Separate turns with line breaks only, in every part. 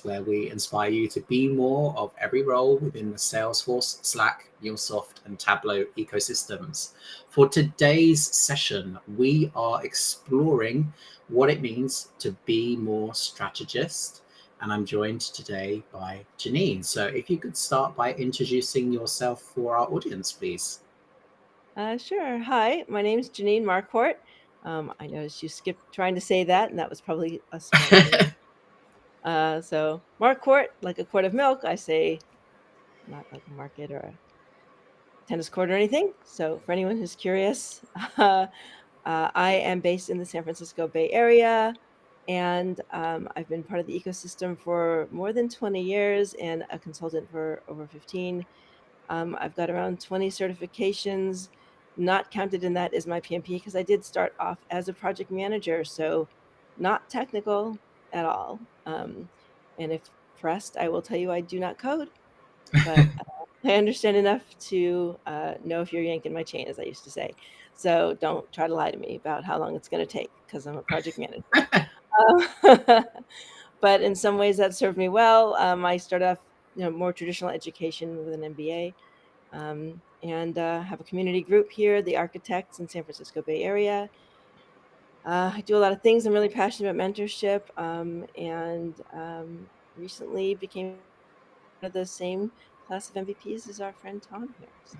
where we inspire you to be more of every role within the Salesforce, Slack, MuleSoft, and Tableau ecosystems. For today's session, we are exploring what it means to be more strategist. And I'm joined today by Janeen. So if you could start by introducing yourself for our audience, please.
Sure. Hi, my name is Janeen Marquardt. I noticed you skipped trying to say that, and that was probably a smart move. So Marquardt, like a quart of milk, I say not like a market or a tennis court or anything. So for anyone who's curious, I am based in the San Francisco Bay Area, and I've been part of the ecosystem for more than 20 years and a consultant for over 15. I've got around 20 certifications. Not counted in that is my PMP because I did start off as a project manager, so not technical at all. And if pressed, I will tell you I do not code, but I understand enough to know if you're yanking my chain, as I used to say. So don't try to lie to me about how long it's going to take because I'm a project manager. But in some ways that served me well. I started off, more traditional education with an MBA, and have a community group here, the Architects in San Francisco Bay Area. I do a lot of things. I'm really passionate about mentorship, and recently became one of the same class of MVPs as our friend Tom here. So.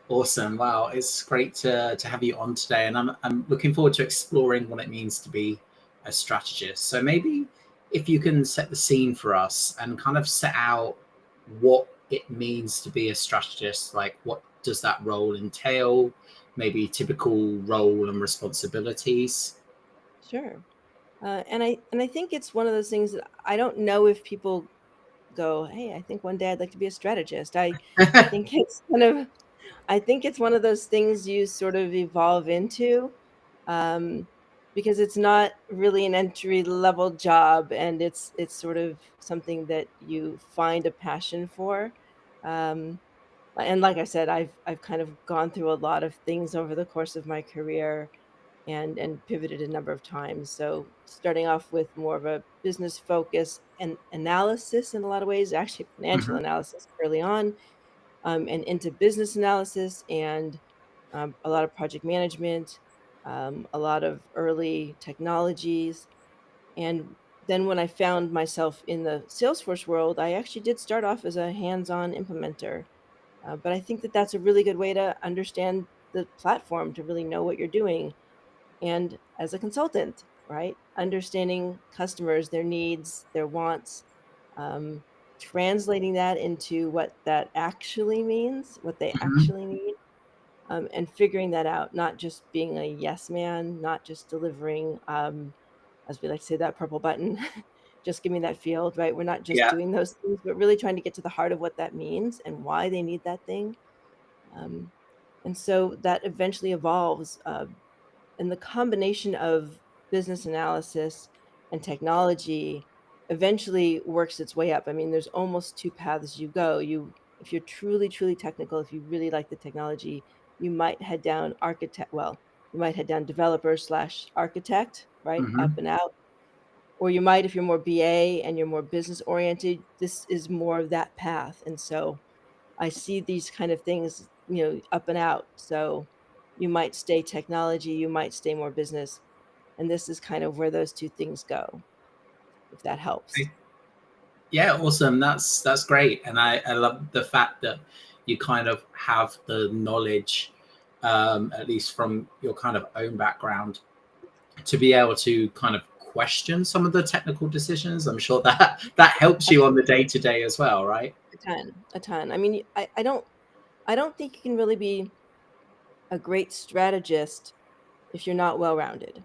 Awesome. Wow. It's great to have you on today. And I'm looking forward to exploring what it means to be a strategist. So maybe if you can set the scene for us and kind of set out what it means to be a strategist, like what does that role entail? Maybe typical role and responsibilities.
Sure. And I think it's one of those things that I don't know if people go, hey, I think one day I'd like to be a strategist. I think it's kind of I think it's one of those things you sort of evolve into, um, because it's not really an entry level job, and it's sort of something that you find a passion for. Um, and like I said, I've kind of gone through a lot of things over the course of my career, and pivoted a number of times. So starting off with more of a business focus and analysis in a lot of ways, actually financial
Mhm.
analysis early on, and into business analysis and a lot of project management, a lot of early technologies. And then when I found myself in the Salesforce world, I actually did start off as a hands on implementer. But I think that that's a really good way to understand the platform, to really know what you're doing. And as a consultant, right, understanding customers, their needs, their wants, um, translating that into what that actually means, what they
Mhm.
actually need, and figuring that out, not just being a yes man, not just delivering, as we like to say, that purple button, just give me that field, right? We're not just
Yeah.
doing those things, but really trying to get to the heart of what that means and why they need that thing. Um, and so that eventually evolves. And the combination of business analysis and technology eventually works its way up. I mean, there's almost two paths you go. If you're truly, truly technical, if you really like the technology, you might head down architect. Well, you might head down developer slash architect, right, up
Mhm.
and out. Or you might, if you're more BA and you're more business oriented, this is more of that path. And so I see these kind of things, up and out. So you might stay technology, you might stay more business. And this is kind of where those two things go, if that helps.
Yeah, awesome. That's great, and I love the fact that you kind of have the knowledge, at least from your kind of own background, to be able to kind of question some of the technical decisions. I'm sure that that helps you on the day to day as well, right?
A ton, a ton. I mean, I don't think you can really be a great strategist if you're not well rounded.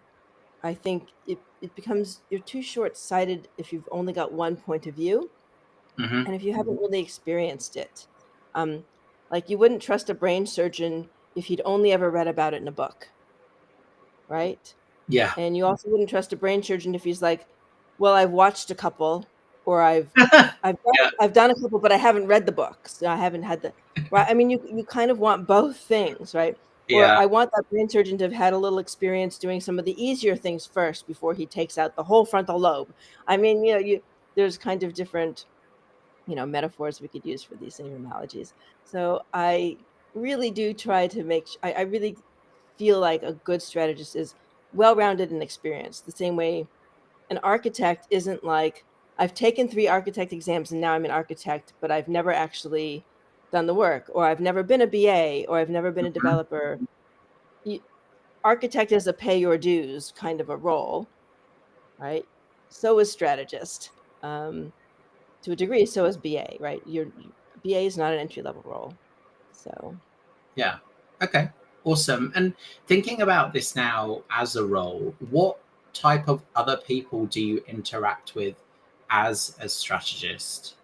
I think it becomes you're too short sighted if you've only got one point of view
Hmm.
and if you haven't really experienced it. Um, like you wouldn't trust a brain surgeon if he'd only ever read about it in a book, right?
Yeah.
And you also wouldn't trust a brain surgeon if he's like, "Well, I've watched a couple, or
Yeah.
I've done a couple, but I haven't read the books. I haven't had the right." I mean, you kind of want both things, right? Or
Yeah.
I want that brain surgeon to have had a little experience doing some of the easier things first before he takes out the whole frontal lobe. I mean, there's kind of different, metaphors we could use for these same analogies. So I really do try to I really feel like a good strategist is well-rounded and experienced. The same way an architect isn't like, I've taken 3 architect exams and now I'm an architect, but I've never actually done the work, or I've never been a BA, or I've never been a
Mhm.
developer. Architect is a pay your dues kind of a role, right? So is strategist. To a degree, so is BA, right? BA is not an entry-level role. So
Yeah. Okay. Awesome. And thinking about this now as a role, what type of other people do you interact with as a strategist?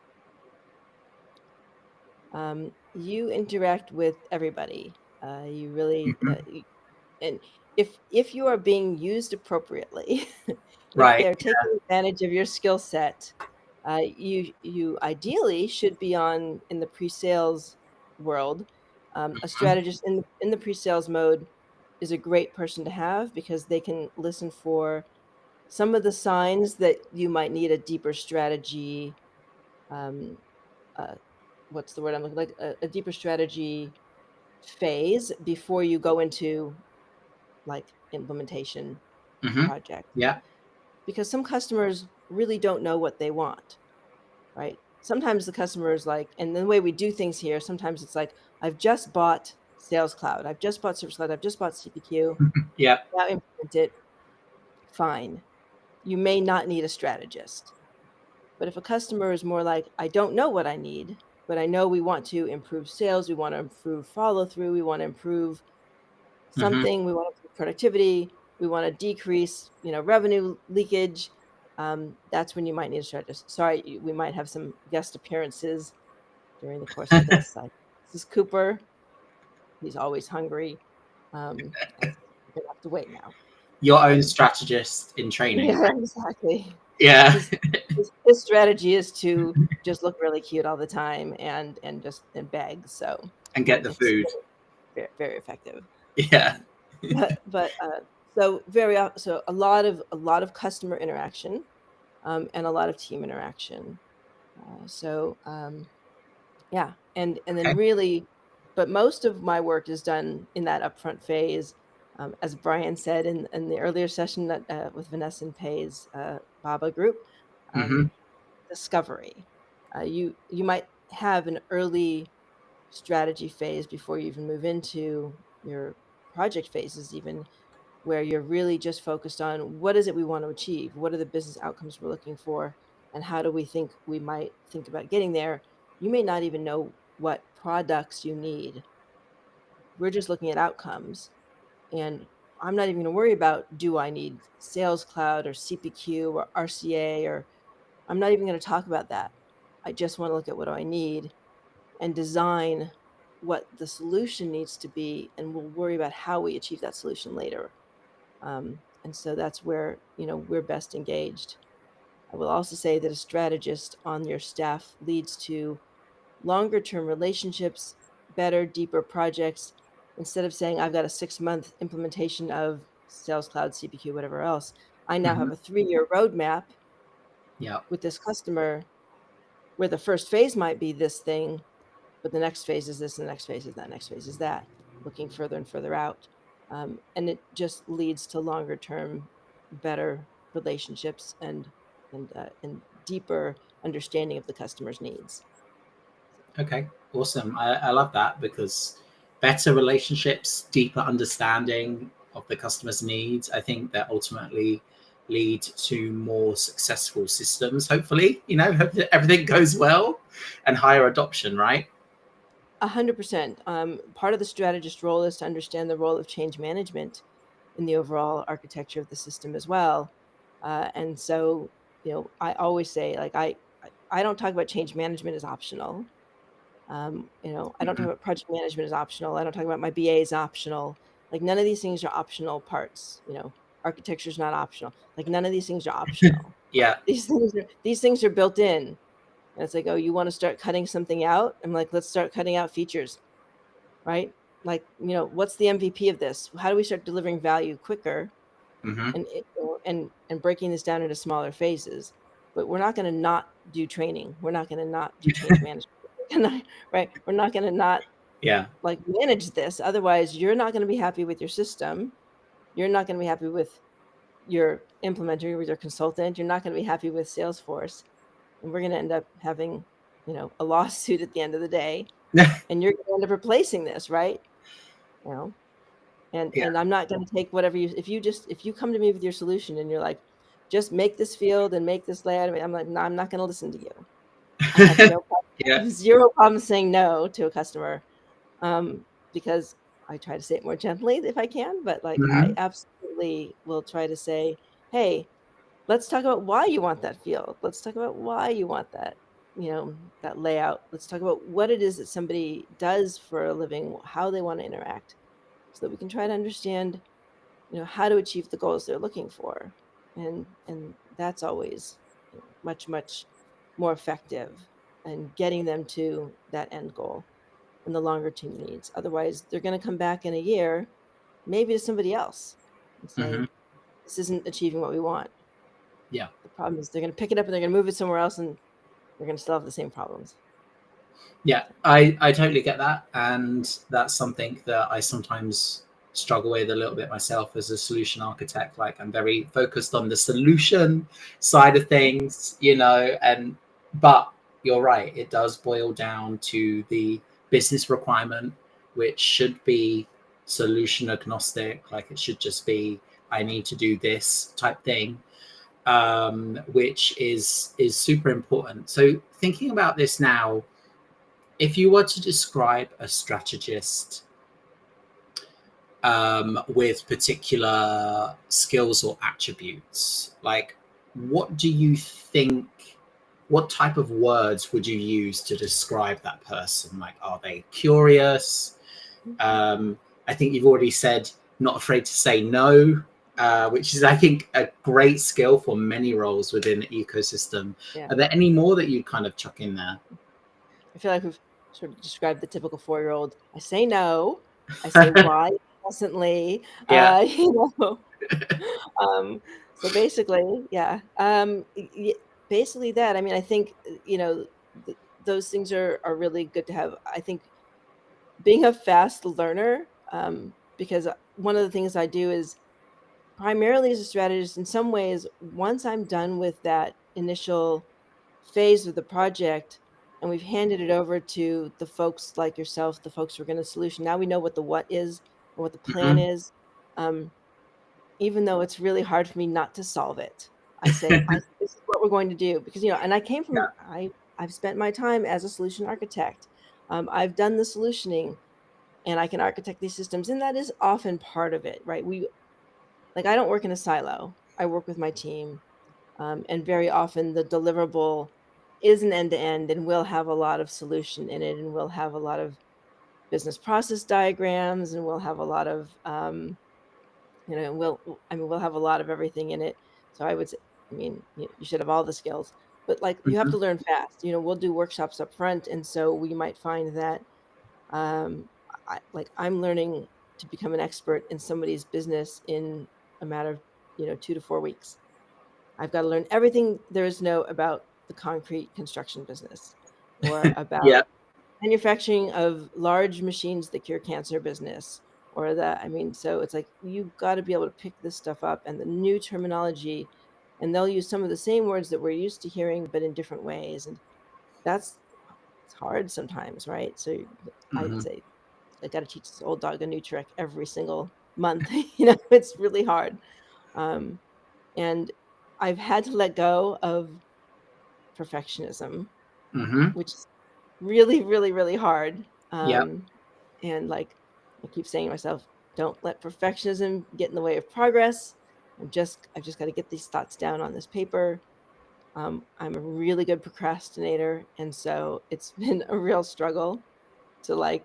you interact with everybody. You really,
Mhm.
and if you are being used appropriately, if
Right.
they're taking advantage of your skill set, you ideally should be on in the pre-sales world. A
Mhm.
strategist in the pre-sales mode is a great person to have because they can listen for some of the signs that you might need a deeper strategy. Um, uh, what's the word I'm looking like? A deeper strategy phase before you go into like implementation
Mhm.
project,
Yeah.
because some customers really don't know what they want, right? Sometimes the customer is like, and the way we do things here, sometimes it's like, I've just bought Sales Cloud, I've just bought Service Cloud, I've just bought CPQ,
Yeah.
now implement it. Fine. You may not need a strategist. But if a customer is more like, I don't know what I need, but I know we want to improve sales, we want to improve follow through, we want to improve
Mhm.
something, we want to improve productivity, we want to decrease, revenue leakage. That's when you might need a strategist. Sorry, we might have some guest appearances during the course of this. This is Cooper. He's always hungry. And so we're gonna have to wait now.
Your own
Um,
strategist in training.
yeah, exactly.
Yeah.
His, his strategy is to just look really cute all the time and just and beg. So
And get the
it's
food.
very, very effective.
Yeah.
Um, but so so a lot of customer interaction, and a lot of team interaction. Yeah, and then
Okay.
really, but most of my work is done in that upfront phase. As Brian said in the earlier session that with Vanessa and Pay's Baba group,
Mhm.
um, discovery. You might have an early strategy phase before you even move into your project phases, even where you're really just focused on what is it we want to achieve, what are the business outcomes we're looking for, and how do we think we might think about getting there. You may not even know what products you need. We're just looking at outcomes, and I'm not even going to worry about, do I need Sales Cloud or CPQ or RCA, or I'm not even going to talk about that. I just want to look at what do I need and design what the solution needs to be, and we'll worry about how we achieve that solution later. And so that's where, we're best engaged. I will also say that a strategist on your staff leads to longer term relationships, better, deeper projects. Instead of saying, I've got a 6-month implementation of Sales Cloud, CPQ, whatever else, I now have
Mhm.
a 3-year roadmap
Yeah.
with this customer where the first phase might be this thing, but the next phase is this, and the next phase is that, next phase is that, looking further and further out. And it just leads to longer term, better relationships and deeper understanding of the customer's needs.
Okay. Awesome. I love that because better relationships, deeper understanding of the customer's needs, I think that ultimately lead to more successful systems, hopefully, hope that everything goes well and higher adoption, right?
100%. Part of the strategist role is to understand the role of change management in the overall architecture of the system as well. And so, I always say, like, I don't talk about change management as optional. I don't talk
Mhm.
about project management as optional. I don't talk about my BA as optional. Like, none of these things are optional parts. Architecture is not optional. Like, none of these things are optional.
Yeah.
These things are built in. And it's like, oh, you want to start cutting something out? I'm like, let's start cutting out features, right? Like, what's the MVP of this? How do we start delivering value quicker
Hmm.
and breaking this down into smaller phases? but we're not going to not do training. We're not going to not do change management, right? We're not going to not like manage this. Otherwise, you're not going to be happy with your system. You're not going to be happy with your implementer, with your consultant. You're not going to be happy with Salesforce. And we're going to end up having, a lawsuit at the end of the day. And you're going to end up replacing this, right? And I'm not going to take whatever if you come to me with your solution and you're like, just make this field and make this layout, I'm like, no, I'm not going to listen to you. I have no problem, zero problem saying no to a customer, because I try to say it more gently if I can, but like I absolutely will try to say, hey, let's talk about why you want that field. Let's talk about why you want that, that layout. Let's talk about what it is that somebody does for a living, how they want to interact, so that we can try to understand, how to achieve the goals they're looking for. And that's always much, much more effective in getting them to that end goal and the longer term needs. Otherwise, they're going to come back in a year, maybe to somebody else, and say, this isn't achieving what we want.
Yeah.
The problem is they're going to pick it up and they're going to move it somewhere else, and they're going to still have the same problems.
Yeah, I totally get that. And that's something that I sometimes struggle with a little bit myself as a solution architect. Like, I'm very focused on the solution side of things, but you're right, it does boil down to the business requirement, which should be solution agnostic. Like, it should just be, I need to do this type thing, which is super important. So thinking about this now, if you were to describe a strategist with particular skills or attributes, like, what do you think, what type of words would you use to describe that person? Like, are they curious? I think you've already said not afraid to say no, which is, I think, a great skill for many roles within the ecosystem.
Yeah.
Are there any more that you'd kind of chuck in there?
I feel like we've sort of described the typical 4-year-old. I say no. I say why constantly.
Yeah.
So basically, yeah. Basically that. I mean, I think those things are really good to have. I think being a fast learner, because one of the things I do is primarily as a strategist. In some ways, once I'm done with that initial phase of the project and we've handed it over to the folks like yourself, the folks who are going to solution, now we know what the what is and what the plan is. Even though it's really hard for me not to solve it, I say, this is what we're going to do, because, and I came from, I've spent my time as a solution architect. I've done the solutioning, and I can architect these systems, and that is often part of it, right? I don't work in a silo. I work with my team. And very often the deliverable is an end-to-end, and we'll have a lot of solution in it, and we'll have a lot of business process diagrams, and we'll have a lot of, we'll have a lot of everything in it. So I would say, you should have all the skills, but you have to learn fast. We'll do workshops up front, and so we might find that I'm learning to become an expert in somebody's business in a matter of 2 to 4 weeks. I've got to learn everything there is to know about the concrete construction business, or about manufacturing of large machines that cure cancer business, or so it's like, you've got to be able to pick this stuff up and the new terminology, and they'll use some of the same words that we're used to hearing, but in different ways. And it's hard sometimes, right? So I'd say, I got to teach this old dog a new trick every single month. It's really hard. And I've had to let go of perfectionism, which is really, really, really hard. And I keep saying to myself, don't let perfectionism get in the way of progress. I've just got to get these thoughts down on this paper. I'm a really good procrastinator, and so it's been a real struggle to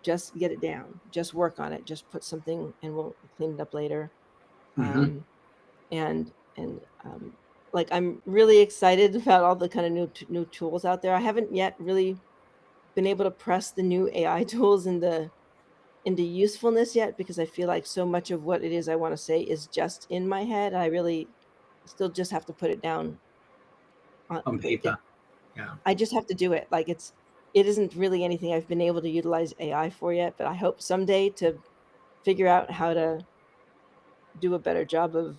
just get it down, just work on it, just put something, and we'll clean it up later. I'm really excited about all the kind of new tools out there. I haven't yet really been able to press the new AI tools into usefulness yet, because I feel like so much of what it is I want to say is just in my head. I really still just have to put it down
on paper. Yeah.
I just have to do it. Like it isn't really anything I've been able to utilize AI for yet, but I hope someday to figure out how to do a better job of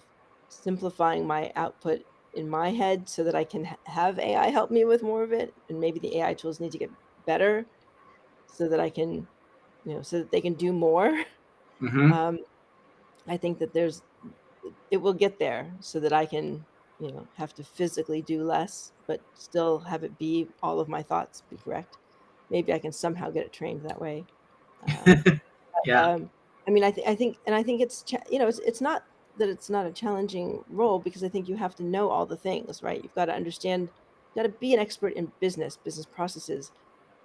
simplifying my output in my head so that I can have AI help me with more of it. And maybe the AI tools need to get better so that I can, so that they can do more.
Mm-hmm.
I think that it will get there so that I can, have to physically do less, but still have it be all of my thoughts be correct. Maybe I can somehow get it trained that way.
Yeah.
I mean, I think it's, it's not that it's not a challenging role, because I think you have to know all the things, right? You've got to understand, got to be an expert in business processes.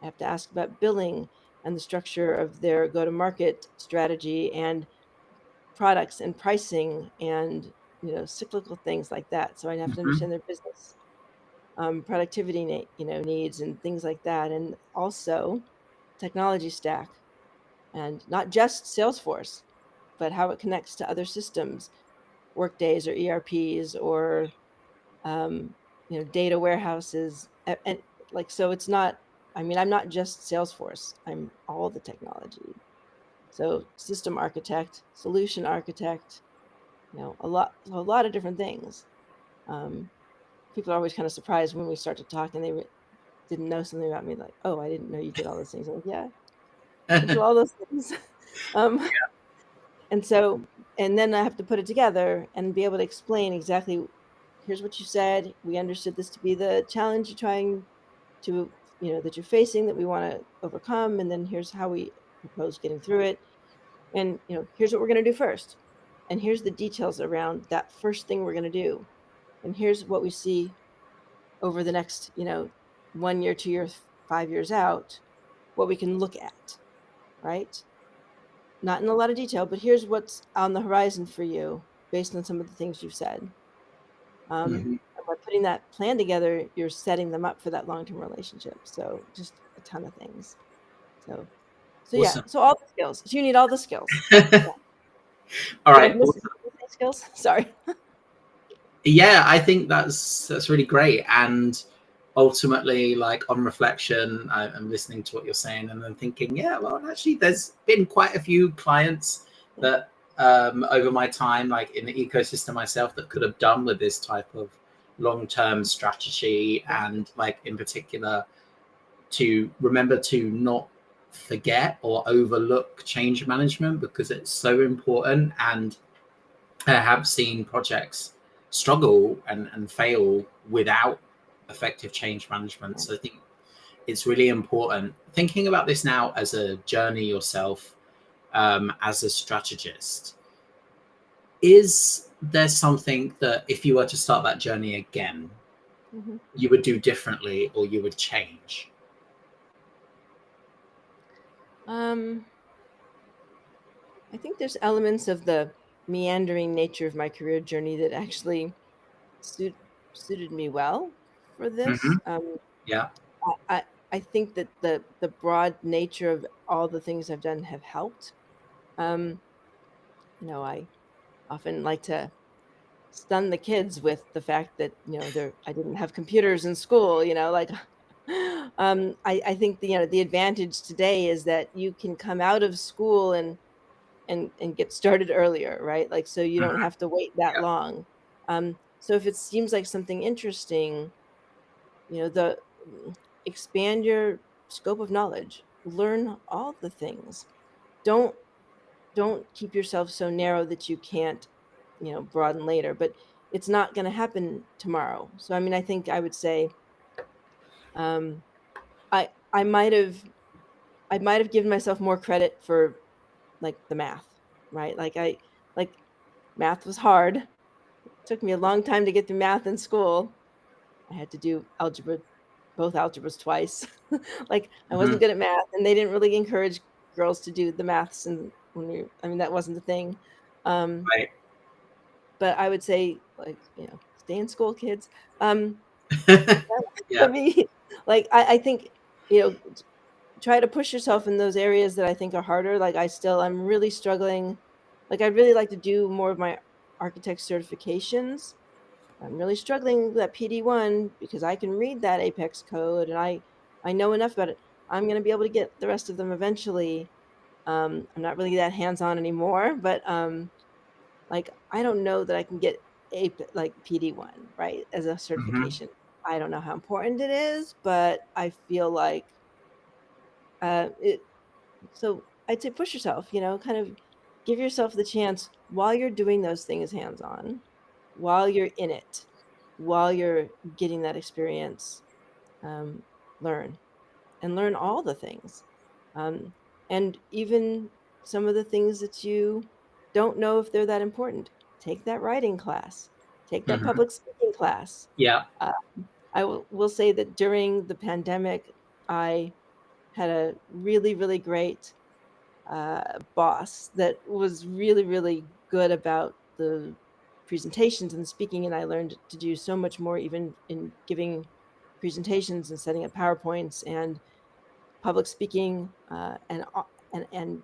I have to ask about billing and the structure of their go-to-market strategy and products and pricing and, cyclical things like that. So I have to
Mm-hmm.
understand their business productivity, needs and things like that. And also technology stack, and not just Salesforce, but how it connects to other systems, workdays or ERPs or data warehouses, and like, so it's not. I mean, I'm not just Salesforce. I'm all the technology. So system architect, solution architect, a lot of different things. Um, People are always kind of surprised when we start to talk and they didn't know something about me. Like, oh, I didn't know you did all those things. I'm like, yeah, I do all those things. um, And so, and then I have to put it together and be able to explain exactly, here's what you said. We understood this to be the challenge you're trying to, that you're facing, that we want to overcome. And then here's how we propose getting through it. And, here's what we're going to do first. And here's the details around that first thing we're going to do. And here's what we see over the next, 1 year, 2 years, 5 years out, what we can look at, right? Not in a lot of detail, but here's what's on the horizon for you based on some of the things you've said.
Mm-hmm.
And by putting that plan together, you're setting them up for that long-term relationship. So just a ton of things. So yeah.
Awesome.
So all the skills. So you need all the skills. Yeah.
All
Did I
right.
miss any skills? Sorry.
Yeah, I think that's really great. And ultimately, like on reflection, I'm listening to what you're saying and then thinking, yeah, well, actually, there's been quite a few clients
Yeah.
that over my time, like in the ecosystem myself, that could have done with this type of long-term strategy,
Yeah.
and like in particular to remember to not forget or overlook change management, because it's so important. And I have seen projects struggle and fail without effective change management.
Yeah.
So I think it's really important. Thinking about this now as a journey yourself, as a strategist, is there something that if you were to start that journey again,
Mm-hmm.
you would do differently or you would change?
I think there's elements of the meandering nature of my career journey that actually suit, suited me well for
Mm-hmm.
this.
Yeah.
I I think that the broad nature of all the things I've done have helped. Um, I often like to stun the kids with the fact that I didn't have computers in school. Like I think the advantage today is that you can come out of school and get started earlier, right? Like, so you don't
Mhm.
have to wait that
Yeah.
long. So if it seems like something interesting, the expand your scope of knowledge, learn all the things. Don't don't keep yourself so narrow that you can't, broaden later. But it's not going to happen tomorrow. So I mean, I think I would say, um, I might have given myself more credit for like the math, right? Like math was hard. It took me a long time to get through math in school. I had to do both algebras twice. Like I wasn't
Mhm.
good at math, and they didn't really encourage girls to do the maths. And I mean, that wasn't the thing. Um,
Right.
but I would say, like, stay in school, kids. Um, I
Yeah.
mean, like I think you know, try to push yourself in those areas that I think are harder. Like I'm really struggling. Like I'd really like to do more of my architect certifications. I'm really struggling with that PD1 because I can read that Apex code and I know enough about it. I'm going to be able to get the rest of them eventually. I'm not really that hands-on anymore, but like I don't know that I can get like PD1 right as a
Hmm.
certification. I don't know how important it is, but I feel like it. So I'd say push yourself. Kind of give yourself the chance while you're doing those things hands-on, while you're in it, while you're getting that experience. Um, learn and learn all the things. Um, and even some of the things that you don't know if they're that important. Take that writing class, take that
Hmm.
public speaking class.
Yeah.
Uh, I will say that during the pandemic, I had a really, really great boss that was really, really good about the presentations and speaking. And I learned to do so much more, even in giving presentations and setting up PowerPoints and public speaking, and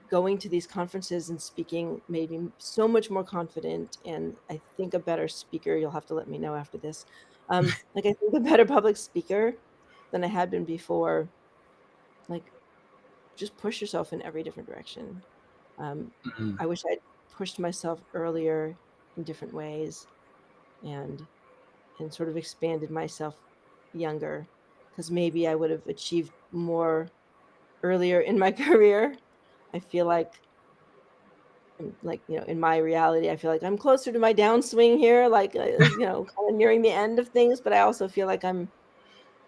going to these conferences and speaking made me so much more confident, and I think a better speaker. You'll have to let me know after this. Like I think a better public speaker than I had been before. Like just push yourself in every different direction. Um,
Hmm.
I wish I'd pushed myself earlier in different ways and sort of expanded myself younger, because maybe I would have achieved more earlier in my career. I feel like in my reality, I feel like I'm closer to my downswing here, like kind of nearing the end of things. But I also feel like I'm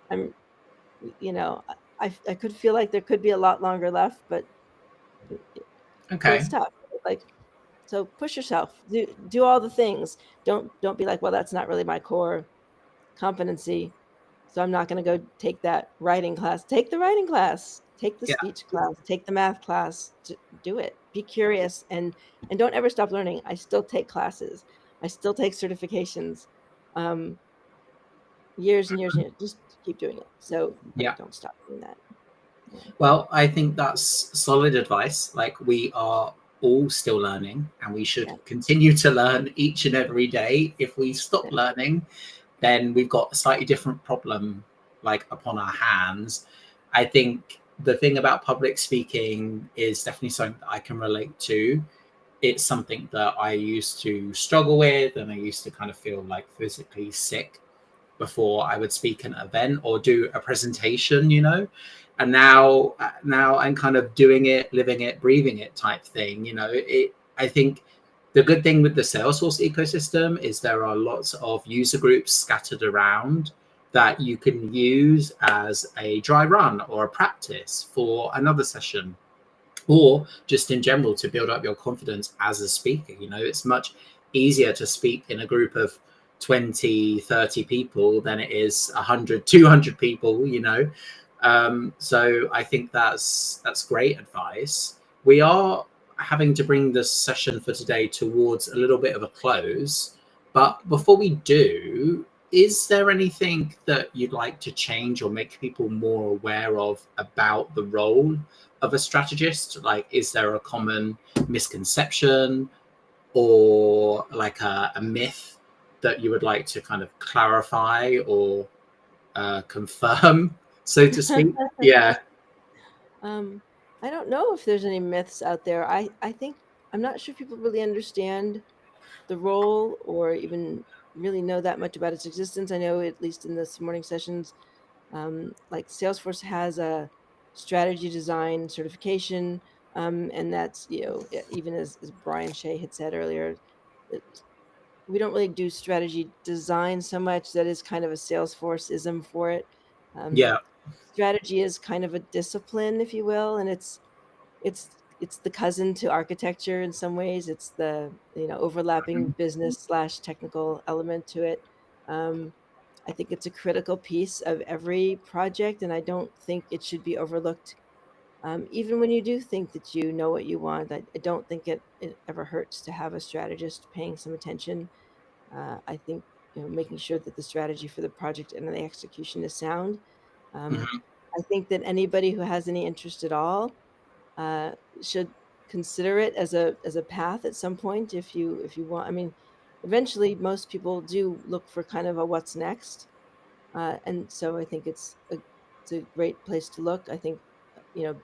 I could feel like there could be a lot longer left, but
Okay.
it's tough. Like so, push yourself. Do all the things. Don't be like, well, that's not really my core competency, so I'm not going to go take that writing class. Take the writing class, take the
Yeah.
speech class, take the math class. Do it. Be curious and don't ever stop learning. I still take classes. I still take certifications. Um, years and years and years. Just keep doing it. So like,
Yeah.
don't stop doing that. Yeah.
Well, I think that's solid advice. Like, we are all still learning and we should
Yeah.
continue to learn each and every day. If we stop
Yeah.
learning, then we've got a slightly different problem like upon our hands. I think the thing about public speaking is definitely something that I can relate to. It's something that I used to struggle with and I used to kind of feel like physically sick before I would speak at an event or do a presentation. And now I'm kind of doing it, living it, breathing it type thing. I think the good thing with the Salesforce ecosystem is there are lots of user groups scattered around that you can use as a dry run or a practice for another session, or just in general to build up your confidence as a speaker. It's much easier to speak in a group of 20, 30 people than it is 100, 200 people. So I think that's great advice. We are having to bring this session for today towards a little bit of a close, but before we do, is there anything that you'd like to change or make people more aware of about the role of a strategist? Like, is there a common misconception or like a myth that you would like to kind of clarify or confirm, so to speak? Yeah.
um, I don't know if there's any myths out there. I think I'm not sure people really understand the role or even really know that much about its existence. I know, at least in this morning sessions, like Salesforce has a strategy design certification, and that's even as Brian Shea had said earlier, we don't really do strategy design so much. That is kind of a Salesforce ism for it. Um,
Yeah.
strategy is kind of a discipline, if you will, and it's the cousin to architecture in some ways. It's the overlapping business slash technical element to it. Um, I think it's a critical piece of every project, and I don't think it should be overlooked. Even when you do think that you know what you want, I don't think it ever hurts to have a strategist paying some attention. I think making sure that the strategy for the project and the execution is sound. Um,
Mhm.
I think that anybody who has any interest at all should consider it as a path at some point, if you want. I mean, eventually most people do look for kind of a what's next. And so I think it's a great place to look. I think,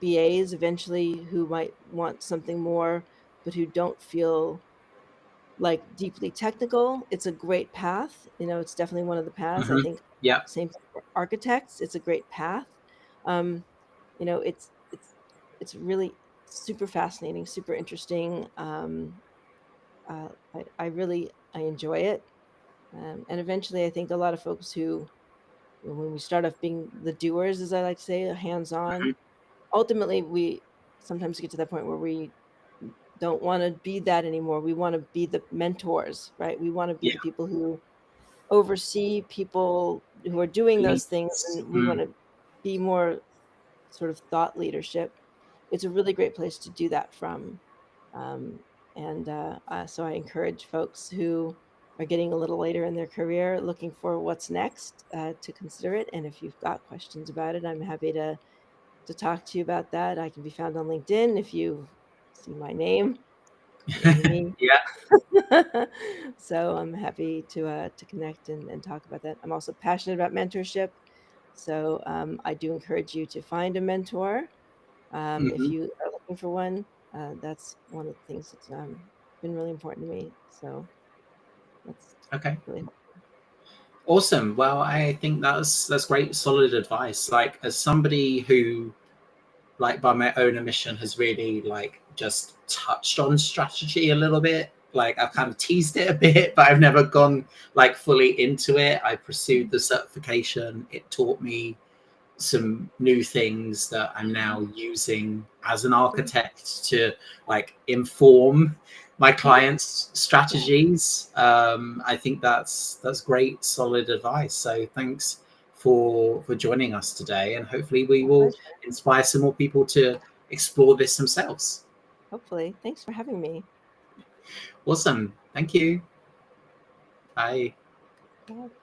BAs eventually who might want something more, but who don't feel like deeply technical, it's a great path. It's definitely one of the paths. I think
Yeah.
same thing for architects. It's a great path. Um, it's really super fascinating, super interesting. I enjoy it. And eventually I think a lot of folks who, when we start off being the doers, as I like to say, hands-on, ultimately we sometimes get to that point where we don't want to be that anymore. We want to be the mentors, right? We want to be
Yeah.
the people who oversee people who are doing those things,
Leads.
and we want to be more sort of thought leadership. It's a really great place to do that from. Um, and so I encourage folks who are getting a little later in their career looking for what's next, to consider it. And if you've got questions about it, I'm happy to talk to you about that. I can be found on LinkedIn if you see my name. It'll be me.
Yeah.
So I'm happy to connect and talk about that. I'm also passionate about mentorship. So I do encourage you to find a mentor. If
Hmm.
you are looking for one, that's one of the things that's been really important to me. So that's
Okay.
really
Awesome. Well, I think that's great, solid advice. Like, as somebody who, like, by my own admission, has really like just touched on strategy a little bit. Like, I've kind of teased it a bit, but I've never gone like fully into it. I pursued the certification. It taught me some new things that I'm now using as an architect to like inform my clients'
yeah,
strategies. I think that's great, solid advice. So thanks for joining us today, and hopefully we
my
will
pleasure.
inspire some more people to explore this themselves.
Hopefully. Thanks for having me.
Awesome. Thank you. Bye.
Bye.